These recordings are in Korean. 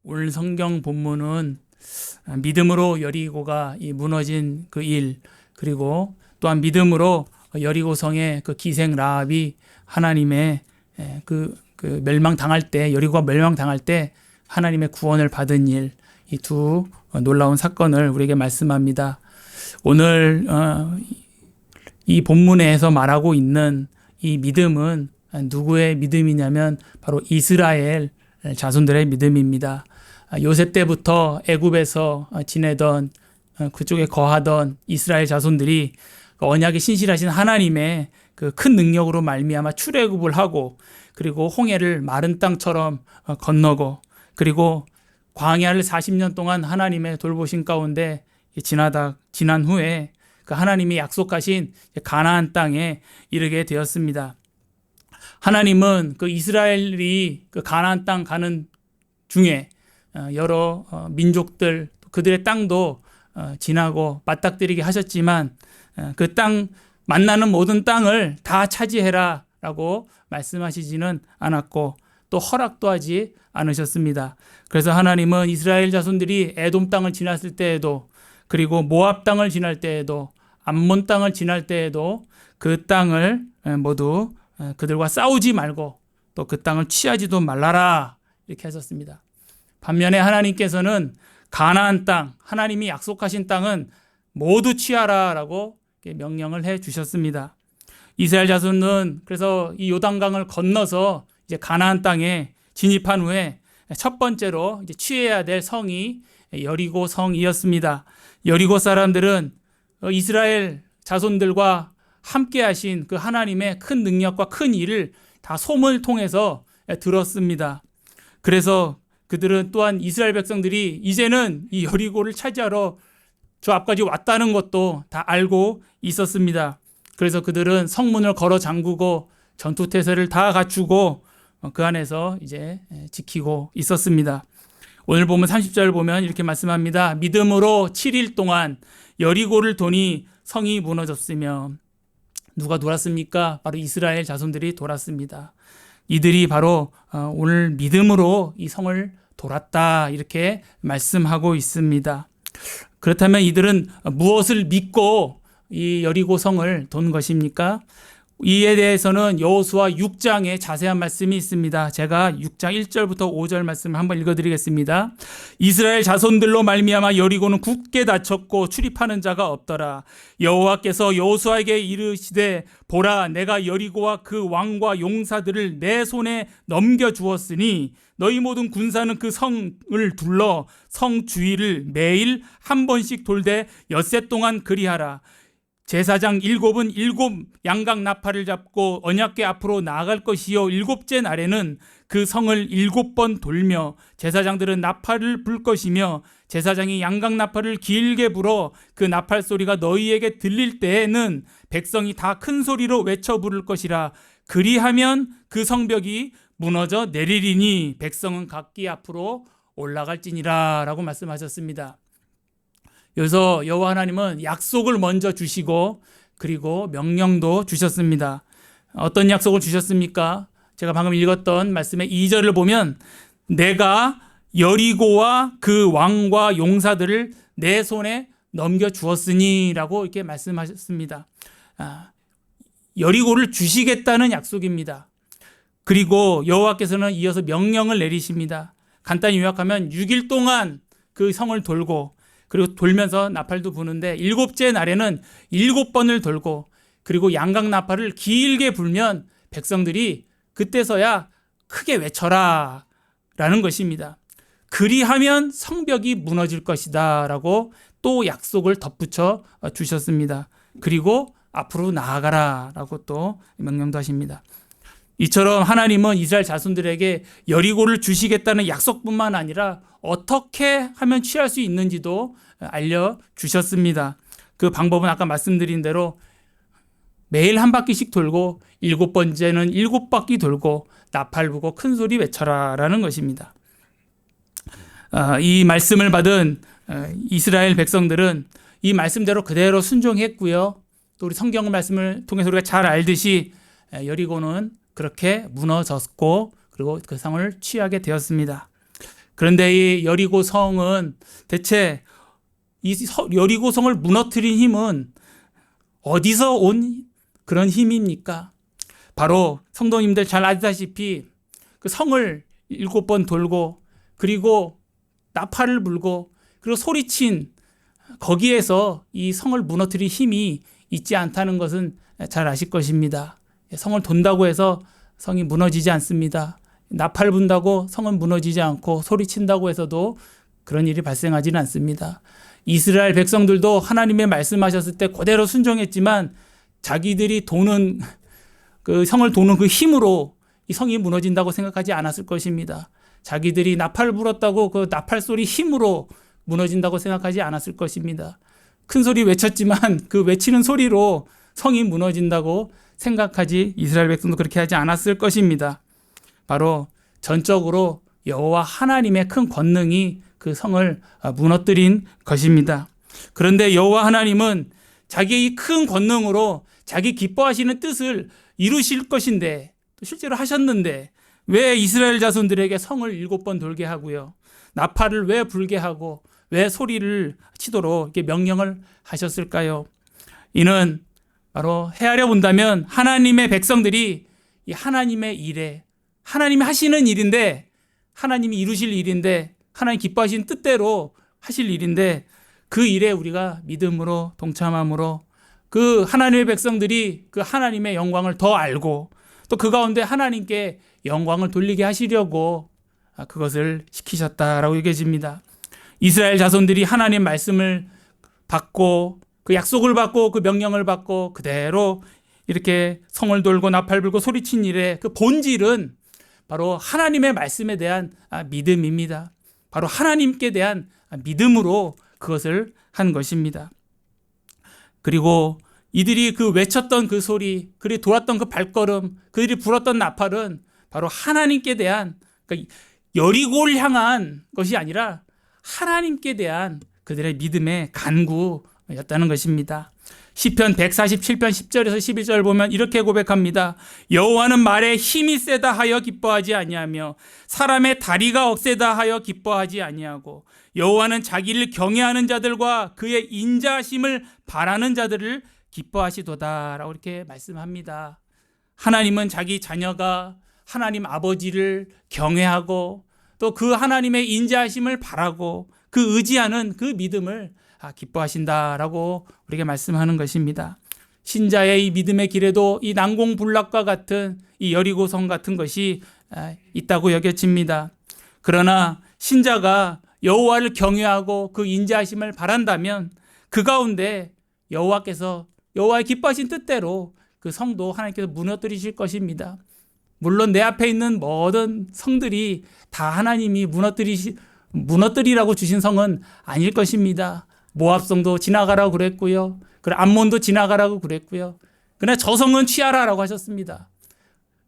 오늘 성경 본문은 믿음으로 여리고가 이 무너진 그 일, 그리고 또한 믿음으로 여리고성의 그 기생 라합이 하나님의 그 멸망당할 때, 여리고가 멸망당할 때 하나님의 구원을 받은 일, 이 두 놀라운 사건을 우리에게 말씀합니다. 오늘 이 본문에서 말하고 있는 이 믿음은 누구의 믿음이냐면 바로 이스라엘 자손들의 믿음입니다. 요셉 때부터 애굽에서 지내던, 그쪽에 거하던 이스라엘 자손들이 언약에 신실하신 하나님의 그 큰 능력으로 말미암아 출애굽을 하고, 그리고 홍해를 마른 땅처럼 건너고, 그리고 광야를 40년 동안 하나님의 돌보신 가운데 지난 후에 그 하나님이 약속하신 가나안 땅에 이르게 되었습니다. 하나님은 그 이스라엘이 그 가나안 땅 가는 중에 여러 민족들, 그들의 땅도 지나고 맞닥뜨리게 하셨지만 그 땅, 만나는 모든 땅을 다 차지해라 라고 말씀하시지는 않았고 또 허락도 하지 않으셨습니다. 그래서 하나님은 이스라엘 자손들이 에돔 땅을 지났을 때에도, 그리고 모압 땅을 지날 때에도, 암몬 땅을 지날 때에도 그 땅을 모두 그들과 싸우지 말고 또 그 땅을 취하지도 말라라 이렇게 하셨습니다. 반면에 하나님께서는 가나안 땅, 하나님이 약속하신 땅은 모두 취하라라고 명령을 해 주셨습니다. 이스라엘 자손은 그래서 이 요단강을 건너서 이제 가나안 땅에 진입한 후에 첫 번째로 이제 취해야 될 성이 여리고 성이었습니다. 여리고 사람들은 이스라엘 자손들과 함께 하신 그 하나님의 큰 능력과 큰 일을 다 소문을 통해서 들었습니다. 그래서 그들은 또한 이스라엘 백성들이 이제는 이 여리고를 차지하러 저 앞까지 왔다는 것도 다 알고 있었습니다. 그래서 그들은 성문을 걸어 잠그고 전투태세를 다 갖추고 그 안에서 이제 지키고 있었습니다. 오늘 보면 30절 보면 이렇게 말씀합니다. 믿음으로 7일 동안 여리고를 도니 성이 무너졌으며, 누가 돌았습니까? 바로 이스라엘 자손들이 돌았습니다. 이들이 바로 오늘 믿음으로 이 성을 돌았다 이렇게 말씀하고 있습니다. 그렇다면 이들은 무엇을 믿고 이 여리고 성을 돈 것입니까? 이에 대해서는 여호수아 6장에 자세한 말씀이 있습니다. 제가 6장 1절부터 5절 말씀을 한번 읽어드리겠습니다. 이스라엘 자손들로 말미암아 여리고는 굳게 닫혔고 출입하는 자가 없더라. 여호와께서 여호수아에게 이르시되 보라, 내가 여리고와 그 왕과 용사들을 내 손에 넘겨주었으니 너희 모든 군사는 그 성을 둘러 성 주위를 매일 한 번씩 돌되 엿새 동안 그리하라. 제사장 7은 7 양각 나팔을 잡고 언약궤 앞으로 나아갈 것이요 7째 날에는 그 성을 7번 돌며 제사장들은 나팔을 불 것이며 제사장이 양각 나팔을 길게 불어 그 나팔 소리가 너희에게 들릴 때에는 백성이 다 큰 소리로 외쳐 부를 것이라. 그리하면 그 성벽이 무너져 내리리니 백성은 각기 앞으로 올라갈지니라 라고 말씀하셨습니다. 여기서 여호와 하나님은 약속을 먼저 주시고 그리고 명령도 주셨습니다. 어떤 약속을 주셨습니까? 제가 방금 읽었던 말씀의 2절을 보면 내가 여리고와 그 왕과 용사들을 내 손에 넘겨주었으니 라고 이렇게 말씀하셨습니다. 여리고를 주시겠다는 약속입니다. 그리고 여호와께서는 이어서 명령을 내리십니다. 간단히 요약하면 6일 동안 그 성을 돌고, 그리고 돌면서 나팔도 부는데 7째 날에는 7번을 돌고, 그리고 양각 나팔을 길게 불면 백성들이 그때서야 크게 외쳐라 라는 것입니다. 그리하면 성벽이 무너질 것이다 라고 또 약속을 덧붙여 주셨습니다. 그리고 앞으로 나아가라 라고 또 명령도 하십니다. 이처럼 하나님은 이스라엘 자손들에게 여리고를 주시겠다는 약속뿐만 아니라 어떻게 하면 취할 수 있는지도 알려주셨습니다. 그 방법은 아까 말씀드린 대로 매일 한 바퀴씩 돌고 7번째는 7바퀴 돌고 나팔 부고 큰 소리 외쳐라 라는 것입니다. 이 말씀을 받은 이스라엘 백성들은 이 말씀대로 그대로 순종했고요. 또 우리 성경 말씀을 통해서 우리가 잘 알듯이 여리고는 그렇게 무너졌고 그리고 그 성을 취하게 되었습니다. 그런데 이 여리고 성은 대체 여리고 성을 무너뜨린 힘은 어디서 온 그런 힘입니까? 바로 성도님들 잘 아시다시피 그 성을 7번 돌고 그리고 나팔을 불고 그리고 소리친 거기에서 이 성을 무너뜨릴 힘이 있지 않다는 것은 잘 아실 것입니다. 성을 돈다고 해서 성이 무너지지 않습니다. 나팔 분다고 성은 무너지지 않고 소리친다고 해서도 그런 일이 발생하지는 않습니다. 이스라엘 백성들도 하나님의 말씀하셨을 때 그대로 순종했지만 자기들이 도는 그 성을 도는 그 힘으로 이 성이 무너진다고 생각하지 않았을 것입니다. 자기들이 나팔을 불었다고 그 나팔 소리 힘으로 무너진다고 생각하지 않았을 것입니다. 큰 소리 외쳤지만 그 외치는 소리로 성이 무너진다고 생각하지 이스라엘 백성도 그렇게 하지 않았을 것입니다. 바로 전적으로 여호와 하나님의 큰 권능이 그 성을 무너뜨린 것입니다. 그런데 여호와 하나님은 자기의 이 큰 권능으로 자기 기뻐하시는 뜻을 이루실 것인데 또 실제로 하셨는데 왜 이스라엘 자손들에게 성을 7번 돌게 하고요, 나팔을 왜 불게 하고 왜 소리를 치도록 이렇게 명령을 하셨을까요? 이는 바로 헤아려 본다면 하나님의 백성들이 이 하나님의 일에, 하나님이 하시는 일인데, 하나님이 이루실 일인데, 하나님 기뻐하신 뜻대로 하실 일인데 그 일에 우리가 믿음으로 동참함으로 그 하나님의 백성들이 그 하나님의 영광을 더 알고 또 그 가운데 하나님께 영광을 돌리게 하시려고 그것을 시키셨다라고 얘기해집니다. 이스라엘 자손들이 하나님 말씀을 받고 그 약속을 받고 그 명령을 받고 그대로 이렇게 성을 돌고 나팔 불고 소리친 일의 그 본질은 바로 하나님의 말씀에 대한 믿음입니다. 바로 하나님께 대한 믿음으로 그것을 한 것입니다. 그리고 이들이 그 외쳤던 그 소리, 그들이 돌았던 그 발걸음, 그들이 불었던 나팔은 바로 하나님께 대한, 그러니까 여리고를 향한 것이 아니라 하나님께 대한 그들의 믿음의 간구였다는 것입니다. 시편 147편 10절에서 11절 보면 이렇게 고백합니다. 여호와는 말에 힘이 세다 하여 기뻐하지 아니하며 사람의 다리가 억세다 하여 기뻐하지 아니하고 여호와는 자기를 경외하는 자들과 그의 인자하심을 바라는 자들을 기뻐하시도다 라고 이렇게 말씀합니다. 하나님은 자기 자녀가 하나님 아버지를 경외하고 또 그 하나님의 인자하심을 바라고 그 의지하는 그 믿음을 기뻐하신다라고 우리에게 말씀하는 것입니다. 신자의 이 믿음의 길에도 이 난공불락과 같은 이 여리고성 같은 것이 있다고 여겨집니다. 그러나 신자가 여호와를 경외하고 그 인자하심을 바란다면 그 가운데 여호와께서 여호와의 기뻐하신 뜻대로 그 성도 하나님께서 무너뜨리실 것입니다. 물론 내 앞에 있는 모든 성들이 다 하나님이 무너뜨리라고 주신 성은 아닐 것입니다. 모압성도 지나가라고 그랬고요. 그리고 암몬도 지나가라고 그랬고요. 그러나 저 성은 취하라라고 하셨습니다.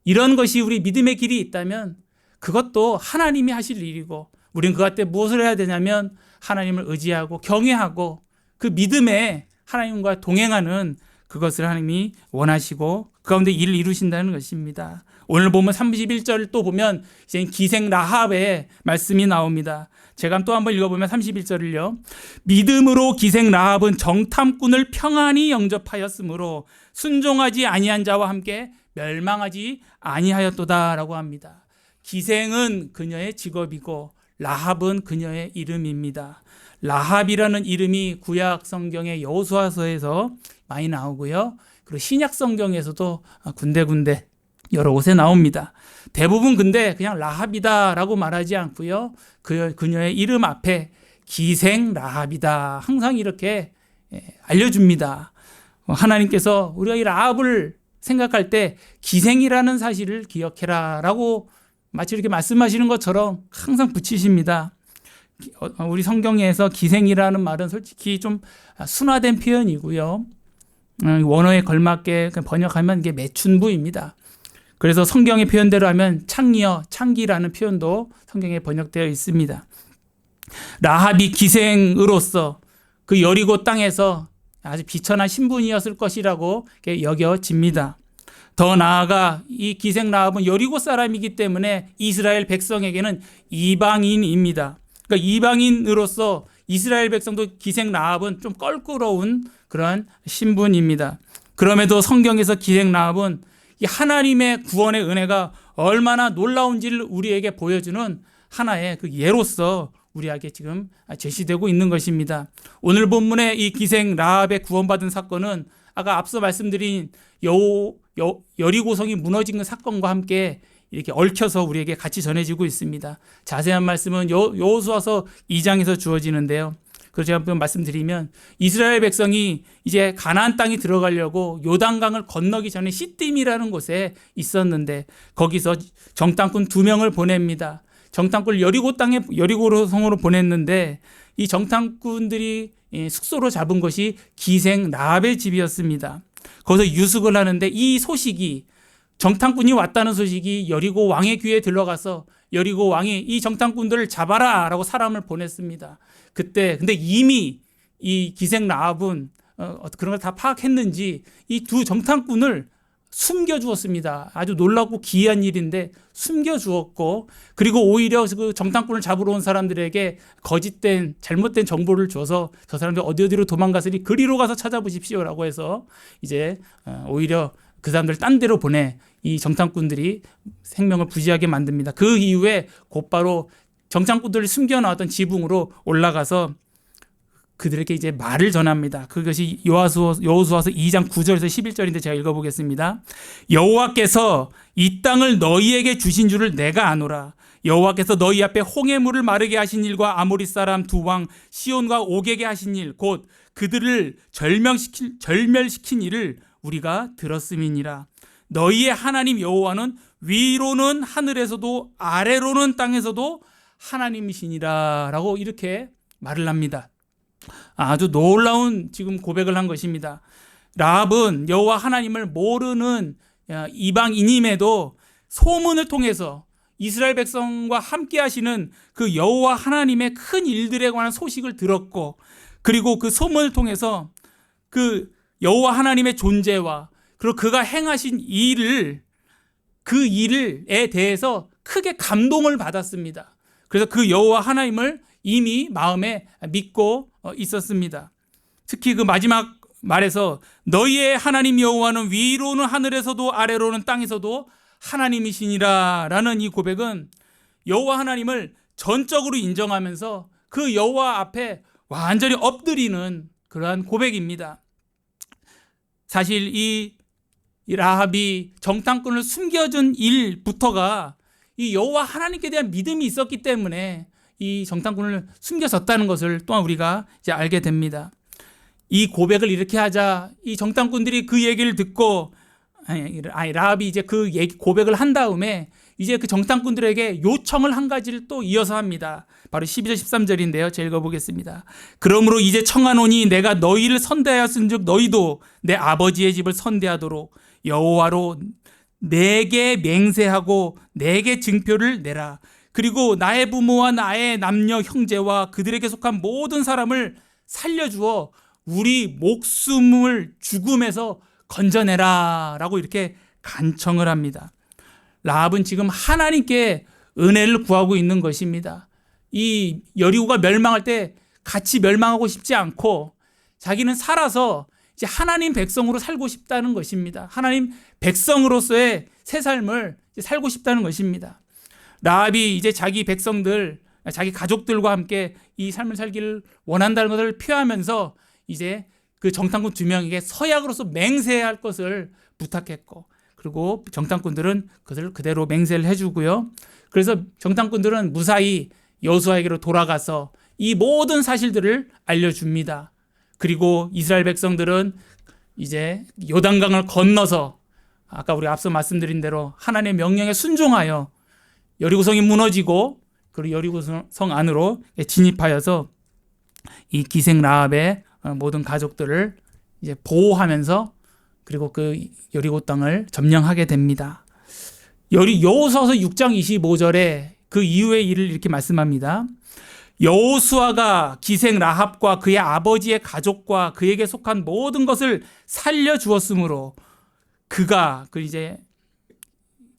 이런 것이 우리 믿음의 길이 있다면 그것도 하나님이 하실 일이고 우리는 그 가운데 무엇을 해야 되냐면 하나님을 의지하고 경외하고 그 믿음에 하나님과 동행하는 그것을 하나님이 원하시고 그 가운데 일을 이루신다는 것입니다. 오늘 보면 31절 또 보면 이제 기생 라합의 말씀이 나옵니다. 제가 또 한번 읽어보면 31절을요. 믿음으로 기생 라합은 정탐꾼을 평안히 영접하였으므로 순종하지 아니한 자와 함께 멸망하지 아니하였도다라고 합니다. 기생은 그녀의 직업이고 라합은 그녀의 이름입니다. 라합이라는 이름이 구약 성경의 여호수아서에서 많이 나오고요. 그리고 신약 성경에서도 군데군데 여러 곳에 나옵니다. 대부분 근데 그냥 라합이다라고 말하지 않고요. 그녀의 이름 앞에 기생 라합이다 항상 이렇게 알려줍니다. 하나님께서 우리가 이 라합을 생각할 때 기생이라는 사실을 기억해라 라고 마치 이렇게 말씀하시는 것처럼 항상 붙이십니다. 우리 성경에서 기생이라는 말은 솔직히 좀 순화된 표현이고요. 원어에 걸맞게 번역하면 이게 매춘부입니다. 그래서 성경의 표현대로 하면 창기여, 창기라는 표현도 성경에 번역되어 있습니다. 라합이 기생으로서 그 여리고 땅에서 아주 비천한 신분이었을 것이라고 여겨집니다. 더 나아가 이 기생 라합은 여리고 사람이기 때문에 이스라엘 백성에게는 이방인입니다. 그러니까 이방인으로서 이스라엘 백성도 기생 라합은 좀 껄끄러운 그런 신분입니다. 그럼에도 성경에서 기생 라합은 이 하나님의 구원의 은혜가 얼마나 놀라운지를 우리에게 보여주는 하나의 그 예로서 우리에게 지금 제시되고 있는 것입니다. 오늘 본문의 이 기생 라합의 구원받은 사건은 아까 앞서 말씀드린 여리고성이 무너진 사건과 함께 이렇게 얽혀서 우리에게 같이 전해지고 있습니다. 자세한 말씀은 여호수아서 2장에서 주어지는데요. 그래서 제가 한번 말씀드리면 이스라엘 백성이 이제 가나안 땅에 들어가려고 요단강을 건너기 전에 시딤이라는 곳에 있었는데 거기서 정탐꾼 2명을 보냅니다. 정탐꾼을 여리고성으로 보냈는데 이 정탐꾼들이 숙소로 잡은 것이 기생 라합의 집이었습니다. 거기서 유숙을 하는데 이 소식이 정탐꾼이 왔다는 소식이 여리고 왕의 귀에 들러가서 여리고 왕이 이 정탐꾼들을 잡아라 라고 사람을 보냈습니다. 그때 근데 이미 이 기생 라합은 그런 걸 다 파악했는지 이 2 정탐꾼을 숨겨주었습니다. 아주 놀랍고 기이한 일인데 숨겨주었고 그리고 오히려 그 정탐꾼을 잡으러 온 사람들에게 거짓된 잘못된 정보를 줘서 저 사람들 어디로 도망갔으니 그리로 가서 찾아보십시오라고 해서 이제 오히려 그 사람들 딴 데로 보내 이 정탐꾼들이 생명을 부지하게 만듭니다. 그 이후에 곧바로 정탐꾼들을 숨겨놨던 지붕으로 올라가서 그들에게 이제 말을 전합니다. 그것이 여호수아서 2장 9절에서 11절인데 제가 읽어보겠습니다. 여호와께서 이 땅을 너희에게 주신 줄을 내가 아노라. 여호와께서 너희 앞에 홍해물을 마르게 하신 일과 아모리 사람 2왕 시온과 오게게 하신 일 곧 그들을 절멸시킨 일을 우리가 들었음이니라. 너희의 하나님 여호와는 위로는 하늘에서도 아래로는 땅에서도 하나님이시니라 라고 이렇게 말을 합니다. 아주 놀라운 지금 고백을 한 것입니다. 라합은 여호와 하나님을 모르는 이방인임에도 소문을 통해서 이스라엘 백성과 함께 하시는 그 여호와 하나님의 큰 일들에 관한 소식을 들었고 그리고 그 소문을 통해서 그 여호와 하나님의 존재와 그리고 그가 행하신 그 일에 대해서 크게 감동을 받았습니다. 그래서 그 여호와 하나님을 이미 마음에 믿고 있었습니다. 특히 그 마지막 말에서 너희의 하나님 여호와는 위로는 하늘에서도 아래로는 땅에서도 하나님이시니라 라는 이 고백은 여호와 하나님을 전적으로 인정하면서 그 여호와 앞에 완전히 엎드리는 그러한 고백입니다. 사실 이 라합이 정탐꾼을 숨겨준 일부터가 이 여호와 하나님께 대한 믿음이 있었기 때문에 이 정탐꾼을 숨겨졌다는 것을 또한 우리가 이제 알게 됩니다. 이 고백을 이렇게 하자 이 정탐꾼들이 그 얘기를 듣고 라합이 이제 그 고백을 한 다음에 이제 그 정탐꾼들에게 요청을 한 가지를 또 이어서 합니다. 바로 12절 13절인데요. 제가 읽어보겠습니다. 그러므로 이제 청하노니 내가 너희를 선대하였은즉 너희도 내 아버지의 집을 선대하도록 여호와로 내게 맹세하고 내게 증표를 내라. 그리고 나의 부모와 나의 남녀 형제와 그들에게 속한 모든 사람을 살려주어 우리 목숨을 죽음에서 건져내라 라고 이렇게 간청을 합니다. 라합은 지금 하나님께 은혜를 구하고 있는 것입니다. 이 여리고가 멸망할 때 같이 멸망하고 싶지 않고 자기는 살아서 이제 하나님 백성으로 살고 싶다는 것입니다. 하나님 백성으로서의 새 삶을 살고 싶다는 것입니다. 라합이 이제 자기 백성들, 자기 가족들과 함께 이 삶을 살기를 원한다는 것을 표하면서 이제 그 정탐꾼 2명에게 서약으로서 맹세할 것을 부탁했고 그리고 정탐꾼들은 그것을 그대로 맹세를 해주고요. 그래서 정탐꾼들은 무사히 여호수아에게로 돌아가서 이 모든 사실들을 알려줍니다. 그리고 이스라엘 백성들은 이제 요단강을 건너서 아까 우리 앞서 말씀드린 대로 하나님의 명령에 순종하여 여리고성이 무너지고 그리고 여리고성 안으로 진입하여서 이 기생 라합의 모든 가족들을 이제 보호하면서 그리고 그 여리고 땅을 점령하게 됩니다. 여호수아서 6장 25절에 그 이후의 일을 이렇게 말씀합니다. 여호수아가 기생 라합과 그의 아버지의 가족과 그에게 속한 모든 것을 살려주었으므로 그가 그 이제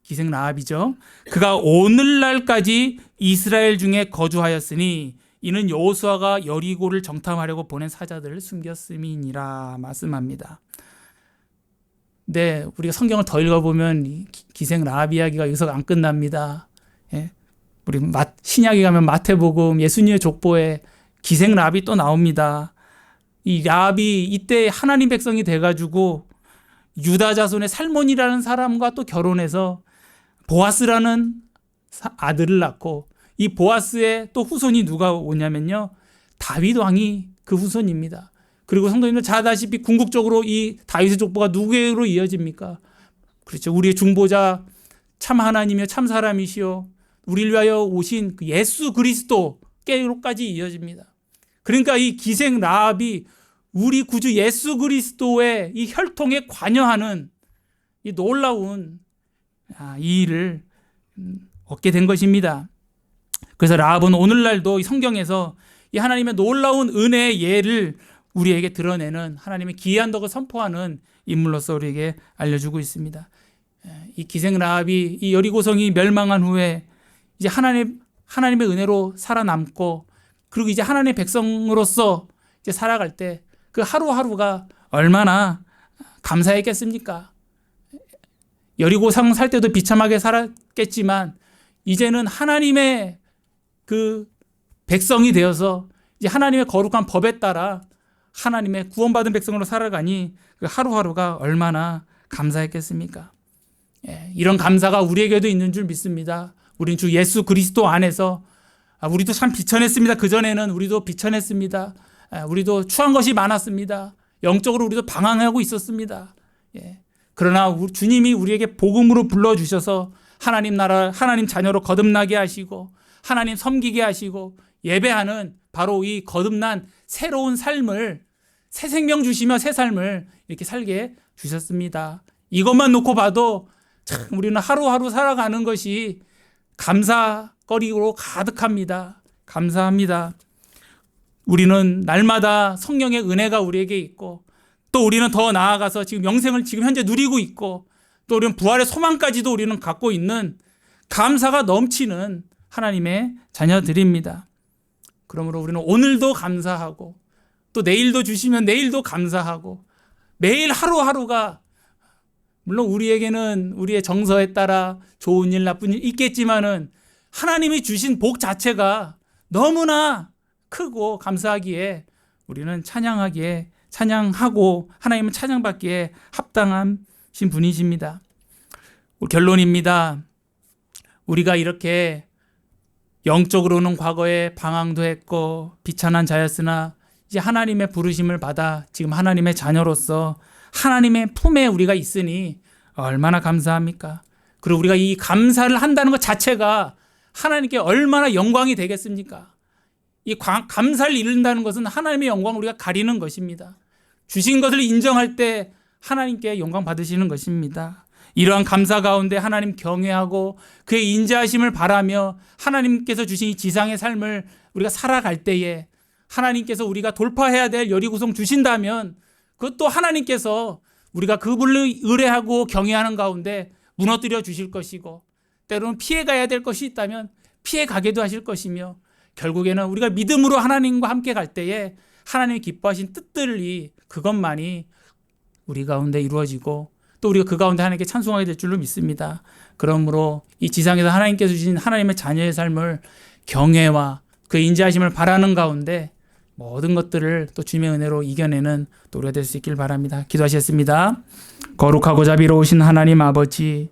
기생 라합이죠. 그가 오늘날까지 이스라엘 중에 거주하였으니 이는 여호수아가 여리고를 정탐하려고 보낸 사자들을 숨겼음이니라 말씀합니다. 네, 우리가 성경을 더 읽어보면 기생 라합 이야기가 여기서 안 끝납니다. 예? 우리 신약에 가면 마태복음 예수님의 족보에 기생 라합이 또 나옵니다. 이 라합이 이때 하나님 백성이 돼가지고 유다 자손의 살몬이라는 사람과 또 결혼해서 보아스라는 아들을 낳고, 이 보아스의 또 후손이 누가 오냐면요, 다윗 왕이 그 후손입니다. 그리고 성도님들 잘 아다시피 궁극적으로 이 다윗의 족보가 누구로 이어집니까? 그렇죠. 우리의 중보자 참 하나님이여 참 사람이시여 우리를 위하여 오신 그 예수 그리스도께로까지 이어집니다. 그러니까 이 기생 라합이 우리 구주 예수 그리스도의 이 혈통에 관여하는 이 놀라운 이 일을 얻게 된 것입니다. 그래서 라합은 오늘날도 이 성경에서 이 하나님의 놀라운 은혜의 예를 우리에게 드러내는, 하나님의 기이한 덕을 선포하는 인물로서 우리에게 알려주고 있습니다. 이 기생 라합이 이 여리고성이 멸망한 후에 이제 하나님의 은혜로 살아남고, 그리고 이제 하나님의 백성으로서 이제 살아갈 때 그 하루하루가 얼마나 감사했겠습니까? 여리고성 살 때도 비참하게 살았겠지만 이제는 하나님의 그 백성이 되어서 이제 하나님의 거룩한 법에 따라 하나님의 구원받은 백성으로 살아가니 그 하루하루가 얼마나 감사했겠습니까? 이런 감사가 우리에게도 있는 줄 믿습니다. 우린 주 예수 그리스도 안에서 우리도 참 비천했습니다. 그전에는 우리도 비천했습니다. 우리도 추한 것이 많았습니다. 영적으로 우리도 방황하고 있었습니다. 그러나 주님이 우리에게 복음으로 불러주셔서 하나님 나라, 하나님 자녀로 거듭나게 하시고 하나님 섬기게 하시고 예배하는 바로 이 거듭난 새로운 삶을, 새 생명 주시며 새 삶을 이렇게 살게 주셨습니다. 이것만 놓고 봐도 참 우리는 하루하루 살아가는 것이 감사거리로 가득합니다. 감사합니다. 우리는 날마다 성령의 은혜가 우리에게 있고, 또 우리는 더 나아가서 지금 영생을 지금 현재 누리고 있고, 또 우리는 부활의 소망까지도 우리는 갖고 있는 감사가 넘치는 하나님의 자녀들입니다. 그러므로 우리는 오늘도 감사하고, 또 내일도 주시면 내일도 감사하고, 매일 하루하루가 물론 우리에게는 우리의 정서에 따라 좋은 일 나쁜 일 있겠지만은 하나님이 주신 복 자체가 너무나 크고 감사하기에 우리는 찬양하고 하나님은 찬양받기에 합당하신 분이십니다. 결론입니다. 우리가 이렇게 영적으로는 과거에 방황도 했고 비천한 자였으나 이제 하나님의 부르심을 받아 지금 하나님의 자녀로서 하나님의 품에 우리가 있으니 얼마나 감사합니까? 그리고 우리가 이 감사를 한다는 것 자체가 하나님께 얼마나 영광이 되겠습니까? 이 감사를 이룬다는 것은 하나님의 영광을 우리가 가리는 것입니다. 주신 것을 인정할 때 하나님께 영광 받으시는 것입니다. 이러한 감사 가운데 하나님 경외하고 그의 인자하심을 바라며 하나님께서 주신 이 지상의 삶을 우리가 살아갈 때에 하나님께서 우리가 돌파해야 될 여리고성 주신다면 그것도 하나님께서 우리가 그분을 의뢰하고 경외하는 가운데 무너뜨려 주실 것이고, 때로는 피해가야 될 것이 있다면 피해가게도 하실 것이며, 결국에는 우리가 믿음으로 하나님과 함께 갈 때에 하나님이 기뻐하신 뜻들이 그것만이 우리 가운데 이루어지고 또 우리가 그 가운데 하나님께 찬송하게 될 줄로 믿습니다. 그러므로 이 지상에서 하나님께서 주신 하나님의 자녀의 삶을 경외와 그 인자하심을 바라는 가운데 모든 것들을 또 주님의 은혜로 이겨내는 또 우리가 될 수 있길 바랍니다. 기도하시겠습니다. 거룩하고 자비로우신 하나님 아버지,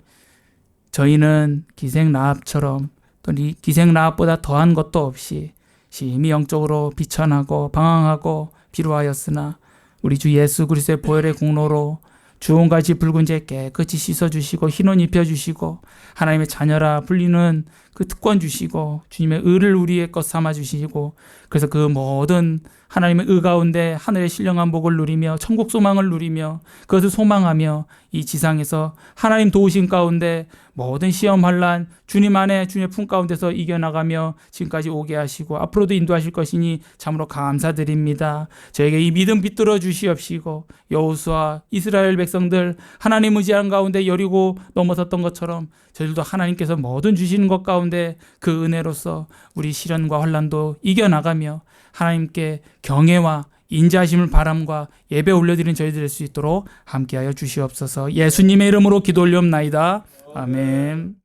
저희는 기생 라합처럼 또 기생 라합보다 더한 것도 없이 심히 영적으로 비천하고 방황하고 비루하였으나 우리 주 예수 그리스도의 보혈의 공로로 주홍같이 붉은 죄 깨끗이 씻어주시고 흰옷 입혀주시고 하나님의 자녀라 불리는 그 특권 주시고 주님의 의를 우리의 것 삼아 주시고 그래서 그 모든 하나님의 의 가운데 하늘의 신령한 복을 누리며 천국 소망을 누리며 그것을 소망하며 이 지상에서 하나님 도우신 가운데 모든 시험 환난 주님 안에 주님의 품 가운데서 이겨나가며 지금까지 오게 하시고 앞으로도 인도하실 것이니 참으로 감사드립니다. 저에게 이 믿음 빛들어 주시옵시고 여호수아 이스라엘 백성들 하나님 의지한 가운데 여리고 넘어섰던 것처럼 저희들도 하나님께서 뭐든 주시는 것 가운데 그 은혜로서 우리 시련과 환난도 이겨나가며 하나님께 경외와 인자하심을 바람과 예배 올려드리는 저희들 될 수 있도록 함께하여 주시옵소서. 예수님의 이름으로 기도 올리옵나이다. 아멘.